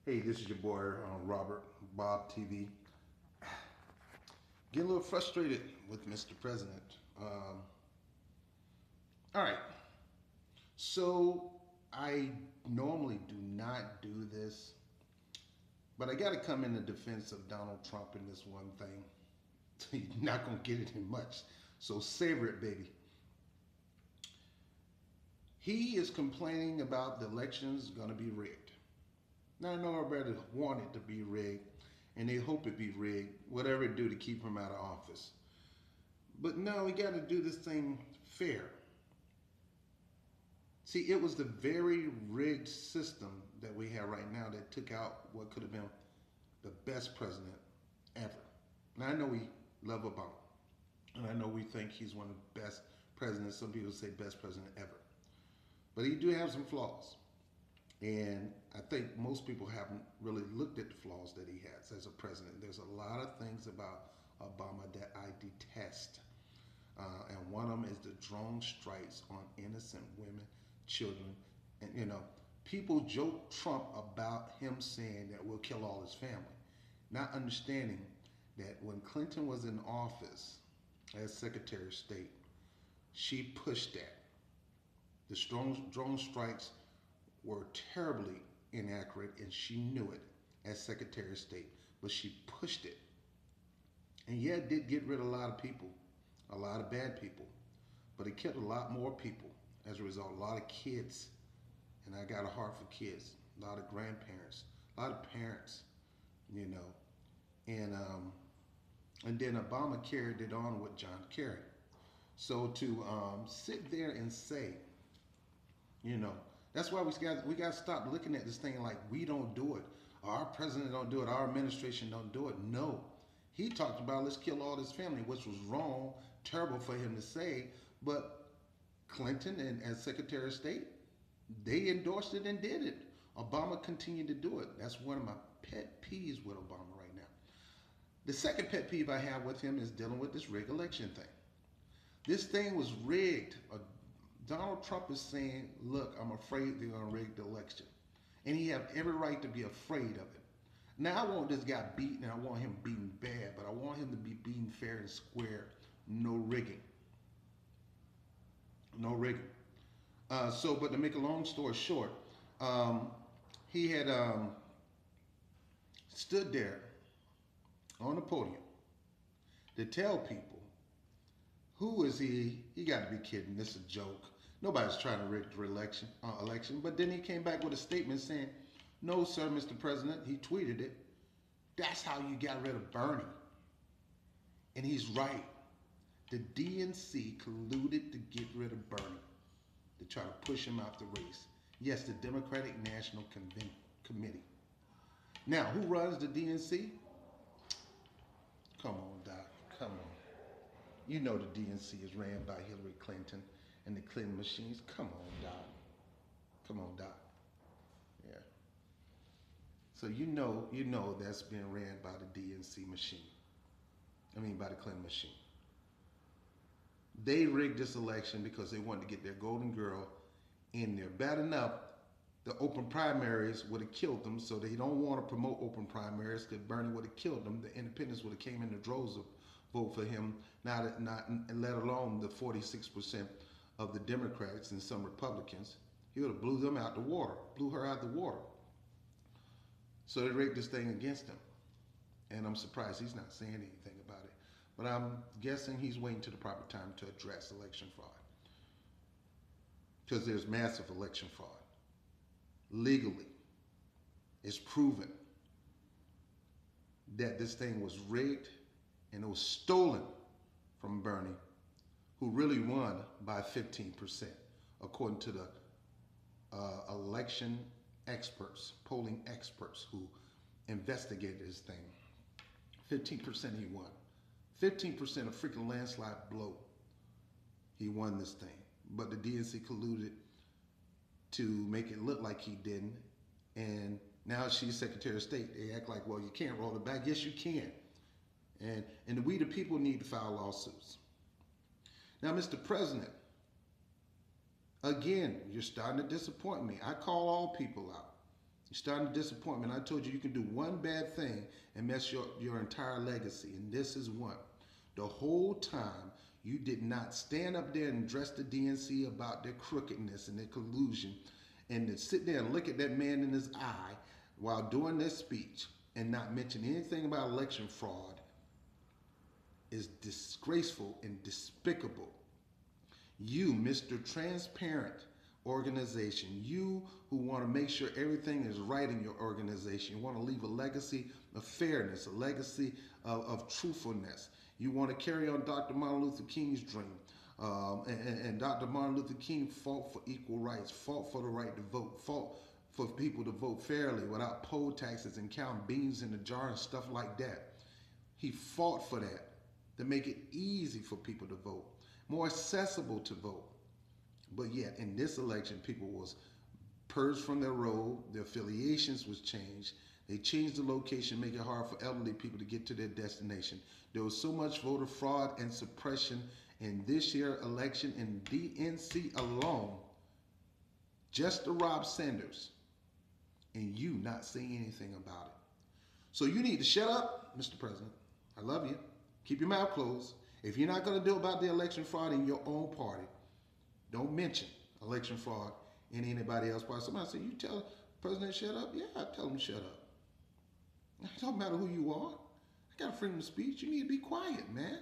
Hey, this is your boy Robert Bob TV. Getting a little frustrated with Mr. President. All right, so I normally do not do this, but I got to come in the defense of Donald Trump in this one thing. You're not gonna get it in much, so savor it, baby. He is complaining about the elections gonna be rigged. Now I know everybody want it to be rigged, and they hope it be rigged, whatever it do to keep him out of office. But no, we got to do this thing fair. See, it was the very rigged system that we have right now that took out what could have been the best president ever. Now, I know we love Obama, and I know we think he's one of the best presidents. Some people say best president ever. But he do have some flaws. And I think most people haven't really looked at the flaws that he has as a president. There's a lot of things about Obama that I detest. And one of them is the drone strikes on innocent women, children, and people joke Trump about him saying that we'll kill all his family, not understanding that when Clinton was in office as Secretary of State, she pushed that. The drone strikes were terribly inaccurate, and she knew it as Secretary of State, but she pushed it. And yeah, it did get rid of a lot of people, a lot of bad people, but it killed a lot more people as a result. A lot of kids, and I got a heart for kids, a lot of grandparents, a lot of parents, you know, and then Obama carried it on with John Kerry. So to sit there and say, you know, that's why we got to stop looking at this thing like we don't do it. Our president don't do it. Our administration don't do it. No, he talked about let's kill all his family, which was wrong, terrible for him to say. But Clinton and as Secretary of State, they endorsed it and did it. Obama continued to do it. That's one of my pet peeves with Obama right now. The second pet peeve I have with him is dealing with this rigged election thing. This thing was rigged. Donald Trump is saying, look, I'm afraid they're going to rig the election. And he have every right to be afraid of it. Now, I want this guy beaten, and I want him beaten bad, but I want him to be beaten fair and square. No rigging. No rigging. But to make a long story short, he had stood there on the podium to tell people, who is he? He got to be kidding. This is a joke. Nobody's trying to rig the election. But then he came back with a statement saying, no, sir, Mr. President. He tweeted it. That's how you got rid of Bernie. And he's right. The DNC colluded to get rid of Bernie, to try to push him out the race. Yes, the Democratic National Committee. Now, who runs the DNC? Come on, Doc. Come on. You know the DNC is ran by Hillary Clinton and the Clinton machines. Come on, Doc. Come on, Doc. Yeah. So you know that's being ran by the DNC machine. By the Clinton machine. They rigged this election because they wanted to get their golden girl in there. Bad enough, the open primaries would have killed them, so they don't want to promote open primaries because Bernie would have killed them. The independents would have came in the droves of vote for him, not let alone the 46% of the Democrats and some Republicans. He would have blew them out the water, blew her out the water. So they rigged this thing against him. And I'm surprised he's not saying anything about it. But I'm guessing he's waiting to the proper time to address election fraud. Because there's massive election fraud. Legally, it's proven that this thing was rigged and it was stolen from Bernie, who really won by 15%, according to the election experts, polling experts who investigated this thing. 15% he won. 15% a freaking landslide blow. He won this thing. But the DNC colluded to make it look like he didn't. And now she's Secretary of State. They act like, well, you can't roll it back. Yes, you can. And we the people need to file lawsuits. Now, Mr. President, again, you're starting to disappoint me. I call all people out. You're starting to disappointment. I told you you can do one bad thing and mess your entire legacy, and this is one. The whole time you did not stand up there and address the DNC about their crookedness and their collusion, and to sit there and look at that man in his eye while doing this speech and not mention anything about election fraud is disgraceful and despicable. You, Mr. Transparent organization, you who want to make sure everything is right in your organization, you want to leave a legacy of fairness, a legacy of truthfulness. You want to carry on Dr. Martin Luther King's dream. And Dr. Martin Luther King fought for equal rights, fought for the right to vote, fought for people to vote fairly without poll taxes and count beans in the jar and stuff like that. He fought for that, to make it easy for people to vote, more accessible to vote. But yet, in this election, people was purged from their role, their affiliations was changed. They changed the location, make it hard for elderly people to get to their destination. There was so much voter fraud and suppression in this year election in DNC alone, just to rob Sanders, and you not saying anything about it. So you need to shut up, Mr. President. I love you. Keep your mouth closed. If you're not going to do about the election fraud in your own party, don't mention election fraud in anybody else's party. Somebody say, you tell the president shut up? Yeah, I tell him shut up. It don't matter who you are. I got freedom of speech. You need to be quiet, man.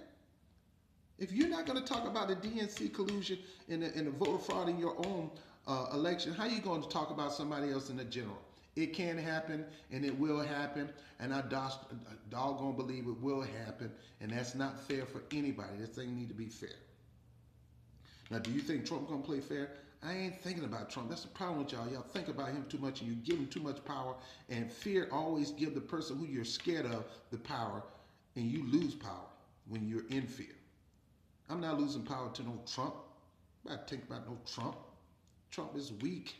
If you're not going to talk about the DNC collusion and the voter fraud in your own election, how are you going to talk about somebody else in the general? It can happen, and it will happen, and I doggone believe it will happen, and that's not fair for anybody. This thing need to be fair. Now, do you think Trump gonna play fair? I ain't thinking about Trump. That's the problem with y'all. Y'all think about him too much, and you give him too much power, and fear always give the person who you're scared of the power, and you lose power when you're in fear. I'm not losing power to no Trump. I don't think about no Trump. Trump is weak.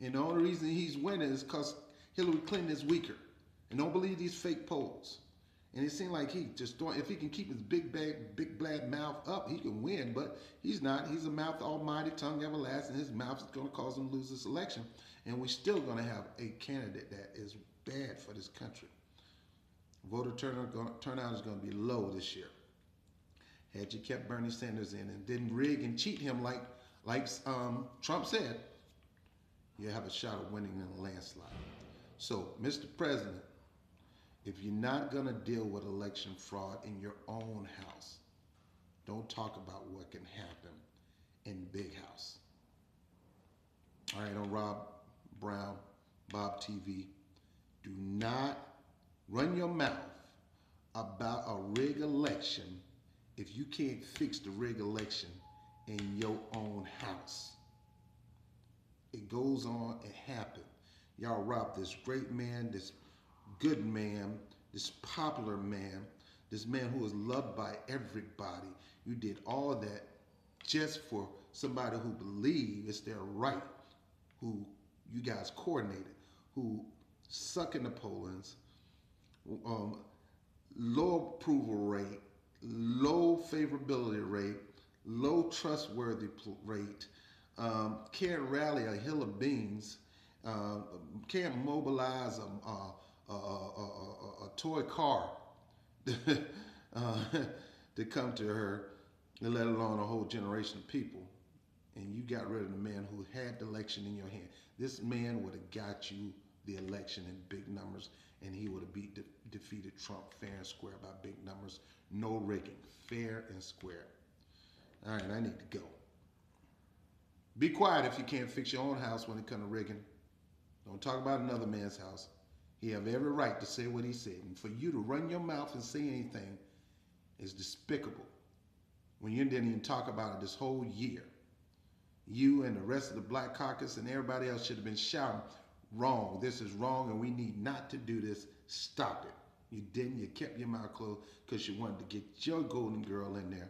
And the only reason he's winning is because Hillary Clinton is weaker. And don't believe these fake polls. And it seems like he just throwing, if he can keep his big black mouth up, he can win. But he's not. He's a mouth almighty, tongue everlasting. His mouth is going to cause him to lose this election. And we're still going to have a candidate that is bad for this country. Voter turnout is going to be low this year. Had you kept Bernie Sanders in and didn't rig and cheat him like Trump said, you have a shot of winning in a landslide. So, Mr. President, if you're not going to deal with election fraud in your own house, don't talk about what can happen in the big house. All right, on Rob Brown, Bob TV, do not run your mouth about a rigged election if you can't fix the rigged election in your own house. It goes on, it happened. Y'all robbed this great man, this good man, this popular man, this man who is loved by everybody. You did all that just for somebody who believe it's their right, who you guys coordinated, who suck in the pollings, low approval rate, low favorability rate, low trustworthy rate, can't rally a hill of beans, can't mobilize a toy car to come to her, let alone a whole generation of people. And you got rid of the man who had the election in your hand. This man would have got you the election in big numbers, and he would have defeated Trump fair and square by big numbers. No rigging, fair and square. All right, I need to go. Be quiet if you can't fix your own house when it comes to rigging. Don't talk about another man's house. He have every right to say what he said. And for you to run your mouth and say anything is despicable. When you didn't even talk about it this whole year. You and the rest of the Black Caucus and everybody else should have been shouting, wrong, this is wrong, and we need not to do this. Stop it. You didn't. You kept your mouth closed because you wanted to get your golden girl in there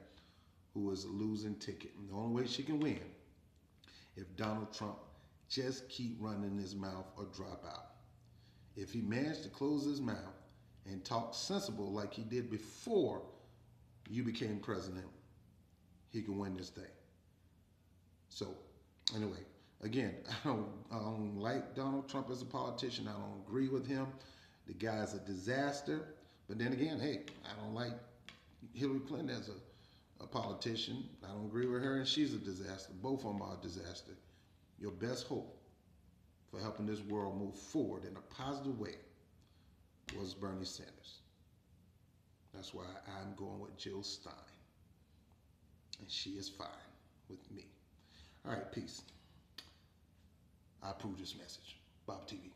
who was a losing ticket. And the only way she can win if Donald Trump just keep running his mouth or drop out. If he managed to close his mouth and talk sensible like he did before you became president, he can win this thing. So, anyway, Again, I don't like Donald Trump as a politician. I don't agree with him. The guy's a disaster. But then again, hey, I don't like Hillary Clinton as a politician. I don't agree with her, and she's a disaster. Both of them are a disaster. Your best hope for helping this world move forward in a positive way was Bernie Sanders. That's why I'm going with Jill Stein. And she is fine with me. All right, peace. I approve this message. Bob TV.